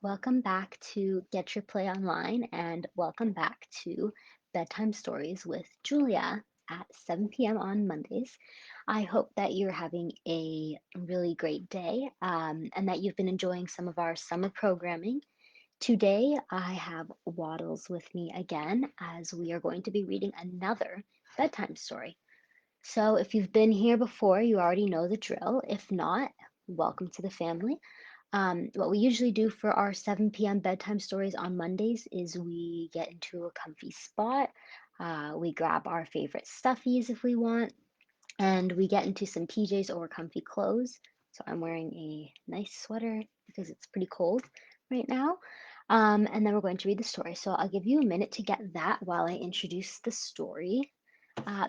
Welcome back to Get Your Play Online and welcome back to Bedtime Stories with Julia at 7 p.m. on Mondays. I hope that you're having a really great day and that you've been enjoying some of our summer programming. Today, I have Waddles with me again as we are going to be reading another bedtime story. So, if you've been here before, you already know the drill. If not, welcome to the family. What we usually do for our 7 p.m. bedtime stories on Mondays is we get into a comfy spot, we grab our favorite stuffies if we want, and we get into some PJs or comfy clothes. So I'm wearing a nice sweater because it's pretty cold right now. And then we're going to read the story. So I'll give you a minute to get that while I introduce the story.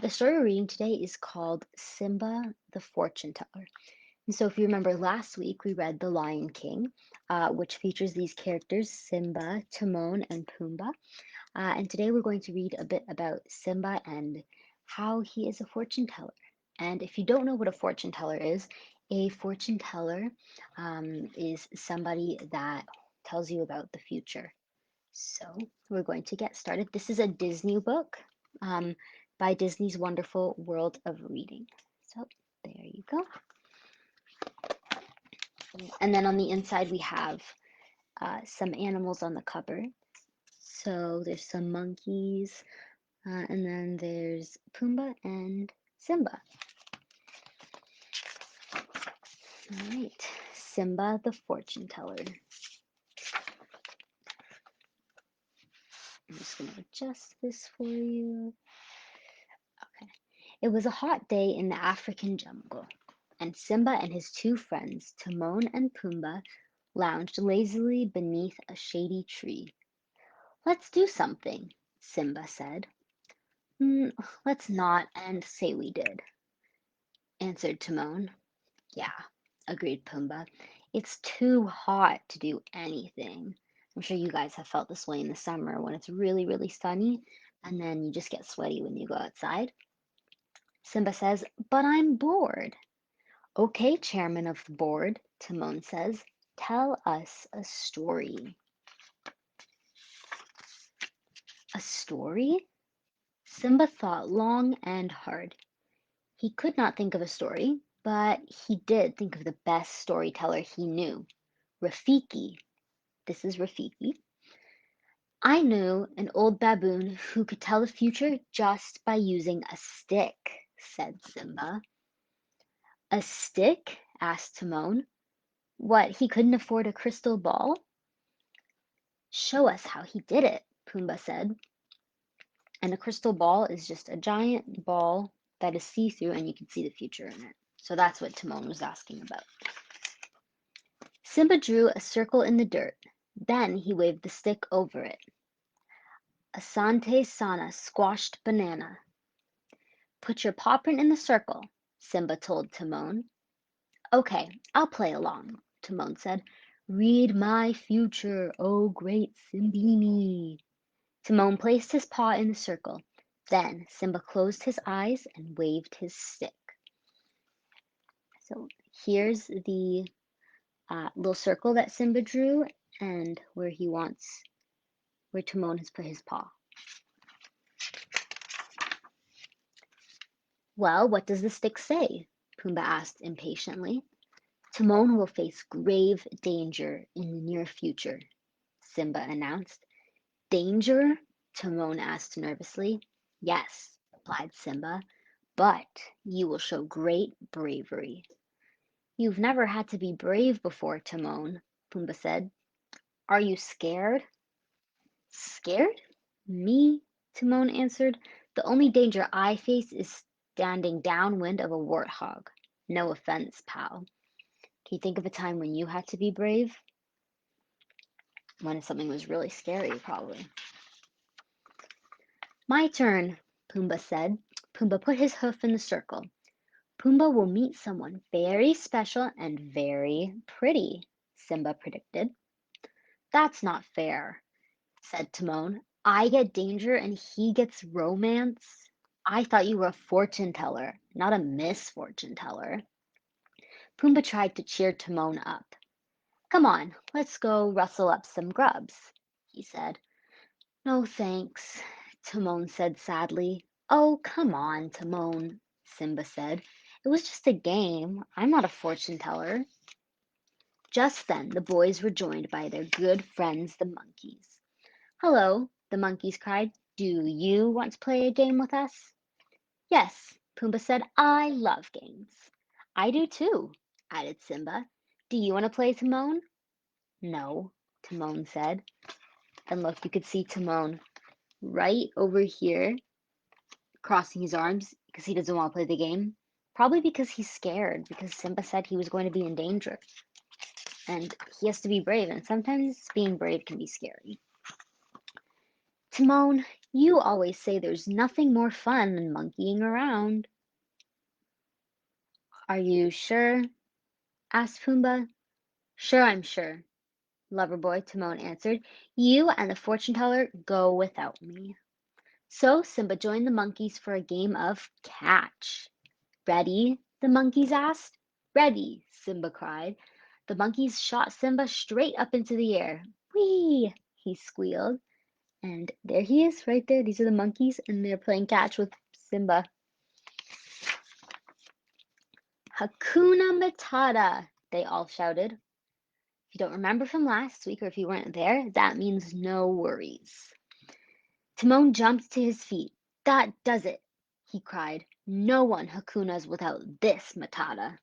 The story we're reading today is called Simba the Fortune Teller. And so, if you remember last week, we read The Lion King, which features these characters Simba, Timon, and Pumbaa. And today we're going to read a bit about Simba and how he is a fortune teller. And if you don't know what a fortune teller is somebody that tells you about the future. So, we're going to get started. This is a Disney book um, by Disney's Wonderful World of Reading. So, there you go. And then on the inside, we have some animals on the cover. So there's some monkeys, and then there's Pumbaa and Simba. All right, Simba the fortune teller. I'm just going to adjust this for you. Okay. It was a hot day in the African jungle, and Simba and his two friends, Timon and Pumbaa, lounged lazily beneath a shady tree. Let's do something, Simba said. Let's not and say we did, answered Timon. Yeah, agreed Pumbaa. It's too hot to do anything. I'm sure you guys have felt this way in the summer when it's really, really sunny and then you just get sweaty when you go outside. Simba says, but I'm bored. Okay, chairman of the board, Timon says, tell us a story. A story? Simba thought long and hard. He could not think of a story, but he did think of the best storyteller he knew, Rafiki. This is Rafiki. I knew an old baboon who could tell the future just by using a stick, said Simba. A stick? Asked Timon. What, he couldn't afford a crystal ball? Show us how he did it, Pumbaa said. And a crystal ball is just a giant ball that is see-through and you can see the future in it. So that's what Timon was asking about. Simba drew a circle in the dirt. Then he waved the stick over it. Asante Sana squashed banana. Put your paw print in the circle, Simba told Timon. Okay, I'll play along, Timon said. Read my future, oh great Simbini. Timon placed his paw in the circle. Then Simba closed his eyes and waved his stick. So here's the little circle that Simba drew and where Timon has put his paw. Well, what does the stick say? Pumbaa asked impatiently. Timon will face grave danger in the near future, Simba announced. Danger? Timon asked nervously. Yes, replied Simba, but you will show great bravery. You've never had to be brave before, Timon, Pumbaa said. Are you scared? Scared? Me? Timon answered. The only danger I face is standing downwind of a warthog. No offense, pal. Can you think of a time when you had to be brave? When something was really scary, probably. My turn, Pumbaa said. Pumbaa put his hoof in the circle. Pumbaa will meet someone very special and very pretty, Simba predicted. That's not fair, said Timon. I get danger and he gets romance. I thought you were a fortune teller, not a misfortune teller. Pumbaa tried to cheer Timon up. Come on, let's go rustle up some grubs, he said. No thanks, Timon said sadly. Oh, come on, Timon, Simba said. It was just a game. I'm not a fortune teller. Just then the boys were joined by their good friends, the monkeys. Hello, the monkeys cried. Do you want to play a game with us? Yes, Pumbaa said. I love games. I do too, added Simba. Do you want to play, Timon? No, Timon said. And look, you could see Timon right over here crossing his arms because he doesn't want to play the game. Probably because he's scared because Simba said he was going to be in danger. And he has to be brave, and sometimes being brave can be scary. Timon, you always say there's nothing more fun than monkeying around. Are you sure? Asked Pumbaa. Sure, I'm sure, Loverboy Timon answered. You and the fortune teller go without me. So Simba joined the monkeys for a game of catch. Ready? The monkeys asked. Ready, Simba cried. The monkeys shot Simba straight up into the air. Whee! He squealed. And there he is, right there. These are the monkeys, and they're playing catch with Simba. Hakuna Matata, they all shouted. If you don't remember from last week, or if you weren't there, that means no worries. Timon jumped to his feet. That does it, he cried. No one Hakunas without this Matata.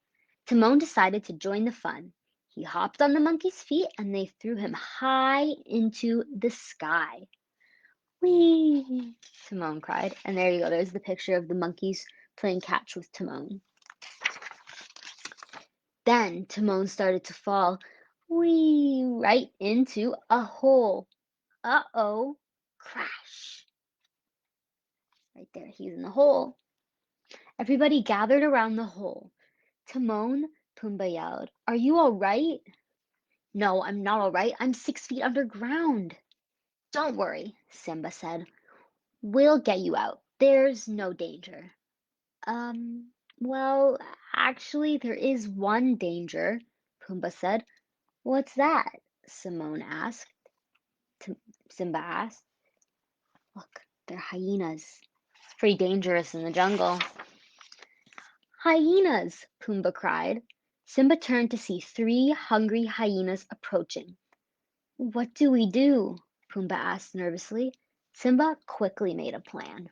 Timon decided to join the fun. He hopped on the monkey's feet and they threw him high into the sky. Whee! Timon cried. And there you go. There's the picture of the monkeys playing catch with Timon. Then Timon started to fall. Whee! Right into a hole. Uh-oh. Crash. Right there. He's in the hole. Everybody gathered around the hole. Timon, Pumbaa yelled. Are you all right? No, I'm not all right. I'm 6 feet underground. Don't worry, Simba said. We'll get you out. There's no danger. Well, actually, there is one danger, Pumbaa said. What's that? Simone asked. Simba asked. Look, they're hyenas. It's pretty dangerous in the jungle. Hyenas! Pumbaa cried. Simba turned to see 3 hungry hyenas approaching. What do we do? Pumbaa asked nervously. Simba quickly made a plan.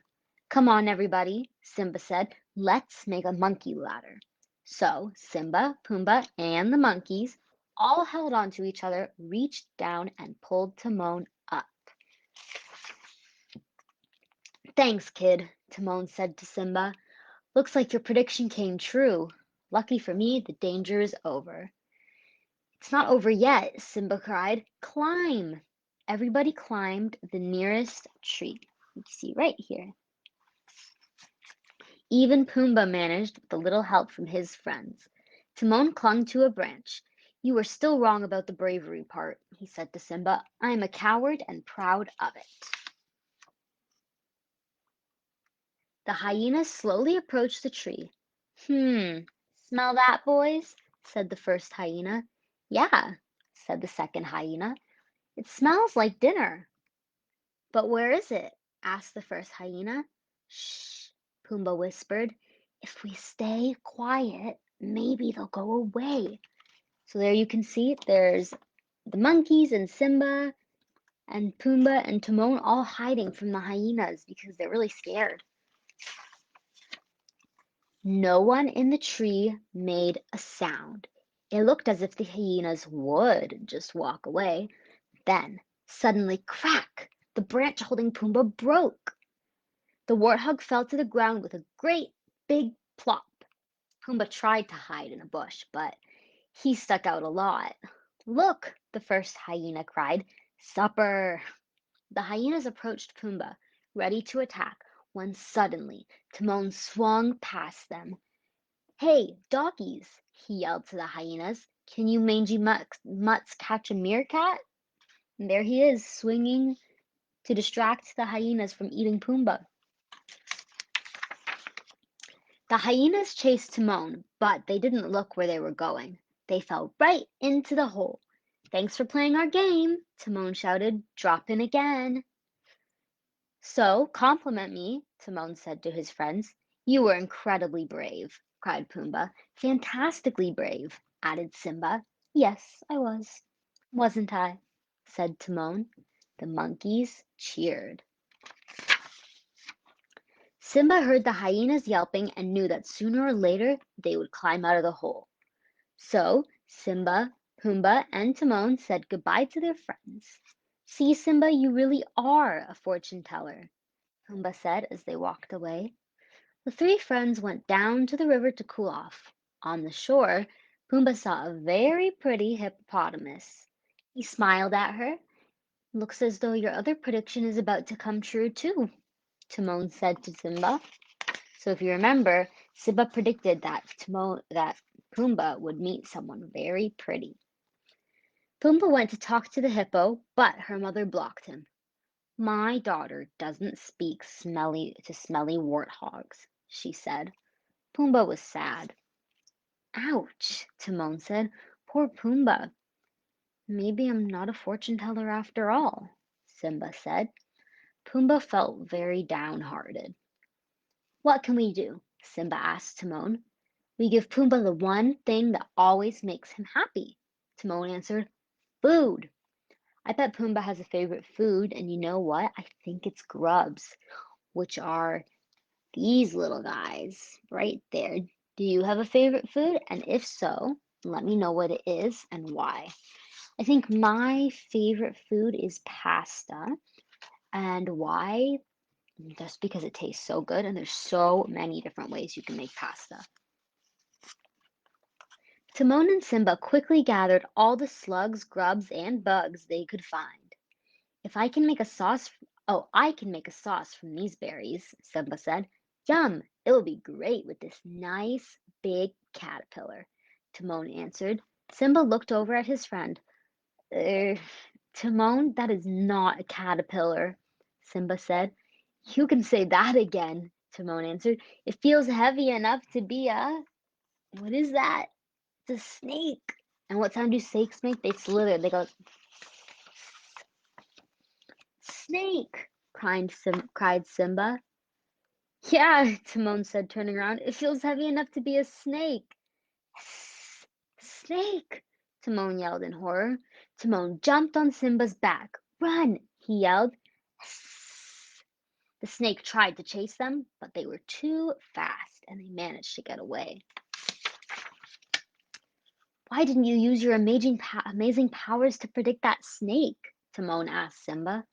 Come on, everybody, Simba said. Let's make a monkey ladder. So Simba, Pumbaa, and the monkeys all held onto each other, reached down, and pulled Timon up. Thanks, kid, Timon said to Simba. Looks like your prediction came true. Lucky for me, the danger is over. It's not over yet, Simba cried. Climb! Everybody climbed the nearest tree. You can see right here. Even Pumbaa managed with a little help from his friends. Timon clung to a branch. You were still wrong about the bravery part, he said to Simba. I am a coward and proud of it. The hyenas slowly approached the tree. Smell that, boys? Said the first hyena. Yeah, said the second hyena. It smells like dinner. But where is it? Asked the first hyena. Shh, Pumbaa whispered. If we stay quiet, maybe they'll go away. So there you can see there's the monkeys and Simba and Pumbaa and Timon all hiding from the hyenas because they're really scared. No one in the tree made a sound. It looked as if the hyenas would just walk away. Then, suddenly, crack! The branch holding Pumbaa broke. The warthog fell to the ground with a great big plop. Pumbaa tried to hide in a bush, but he stuck out a lot. Look, the first hyena cried. Supper! The hyenas approached Pumbaa, ready to attack, when suddenly Timon swung past them. Hey, doggies, he yelled to the hyenas. Can you mangy mutts catch a meerkat? And there he is, swinging to distract the hyenas from eating Pumbaa. The hyenas chased Timon, but they didn't look where they were going. They fell right into the hole. Thanks for playing our game, Timon shouted. Drop in again. So, compliment me, Timon said to his friends. You were incredibly brave, cried Pumbaa. Fantastically brave, added Simba. Yes, I was. Wasn't I? Said Timon. The monkeys cheered. Simba heard the hyenas yelping and knew that sooner or later they would climb out of the hole. So Simba, Pumbaa, and Timon said goodbye to their friends. See, Simba, you really are a fortune teller, Pumbaa said as they walked away. The three friends went down to the river to cool off. On the shore, Pumbaa saw a very pretty hippopotamus. He smiled at her. Looks as though your other prediction is about to come true too, Timon said to Simba. So if you remember, Simba predicted that Pumbaa would meet someone very pretty. Pumbaa went to talk to the hippo, but her mother blocked him. My daughter doesn't speak smelly warthogs, she said. Pumbaa was sad. Ouch, Timon said. Poor Pumbaa. Maybe I'm not a fortune teller after all, Simba said. Pumbaa felt very downhearted. What can we do? Simba asked Timon. We give Pumbaa the one thing that always makes him happy. Timon answered, food. I bet Pumbaa has a favorite food, and you know what? I think it's grubs, which are these little guys right there. Do you have a favorite food? And if so, let me know what it is and why. I think my favorite food is pasta. And why? Just because it tastes so good, and there's so many different ways you can make pasta. Timon and Simba quickly gathered all the slugs, grubs, and bugs they could find. If I can make a sauce, oh, I can make a sauce from these berries, Simba said. Yum, it'll be great with this nice big caterpillar, Timon answered. Simba looked over at his friend. Er, Timon, that is not a caterpillar, Simba said. You can say that again, Timon answered. It feels heavy enough to be a. What is that? It's a snake. And what sound do snakes make? They slither. They go, snake, cried Simba. Yeah, Timon said, turning around. It feels heavy enough to be a snake. Snake! Timon yelled in horror. Timon jumped on Simba's back. Run! He yelled. The snake tried to chase them, but they were too fast and they managed to get away. Why didn't you use your amazing powers to predict that snake? Timon asked Simba.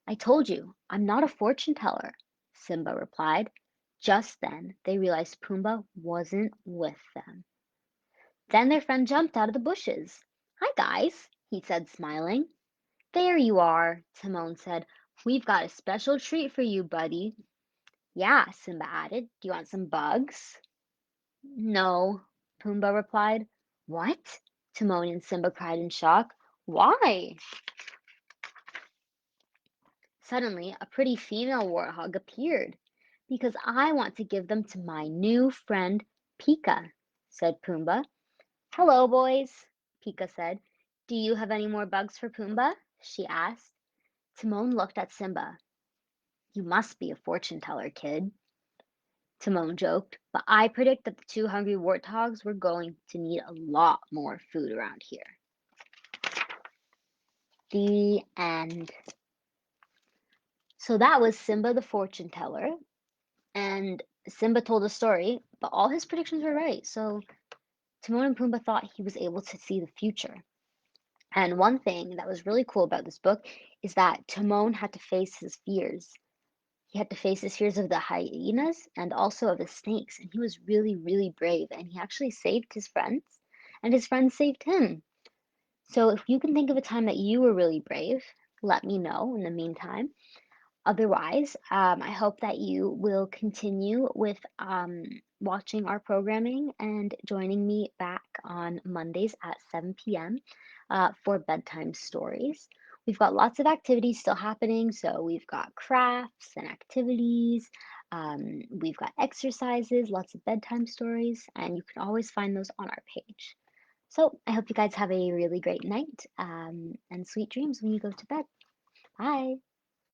I told you, I'm not a fortune teller, Simba replied. Just then, they realized Pumbaa wasn't with them. Then their friend jumped out of the bushes. Hi, guys, he said, smiling. There you are, Timon said. We've got a special treat for you, buddy. Yeah, Simba added. Do you want some bugs? No, Pumbaa replied. What? Timon and Simba cried in shock. Why? Suddenly, a pretty female warthog appeared. Because I want to give them to my new friend, Pika, said Pumbaa. Hello, boys, Pika said. Do you have any more bugs for Pumbaa? She asked. Timon looked at Simba. You must be a fortune teller, kid, Timon joked, but I predict that the two hungry warthogs were going to need a lot more food around here. The end. So that was Simba the fortune teller, and Simba told a story, but all his predictions were right. So Timon and Pumbaa thought he was able to see the future. And one thing that was really cool about this book is that Timon had to face his fears. He had to face his fears of the hyenas and also of the snakes, and he was really, really brave, and he actually saved his friends, and his friends saved him. So if you can think of a time that you were really brave, let me know in the meantime. Otherwise, I hope that you will continue with watching our programming and joining me back on Mondays at 7 p.m. For bedtime stories. We've got lots of activities still happening. So we've got crafts and activities. We've got exercises, lots of bedtime stories, and you can always find those on our page. So I hope you guys have a really great night and sweet dreams when you go to bed. Bye.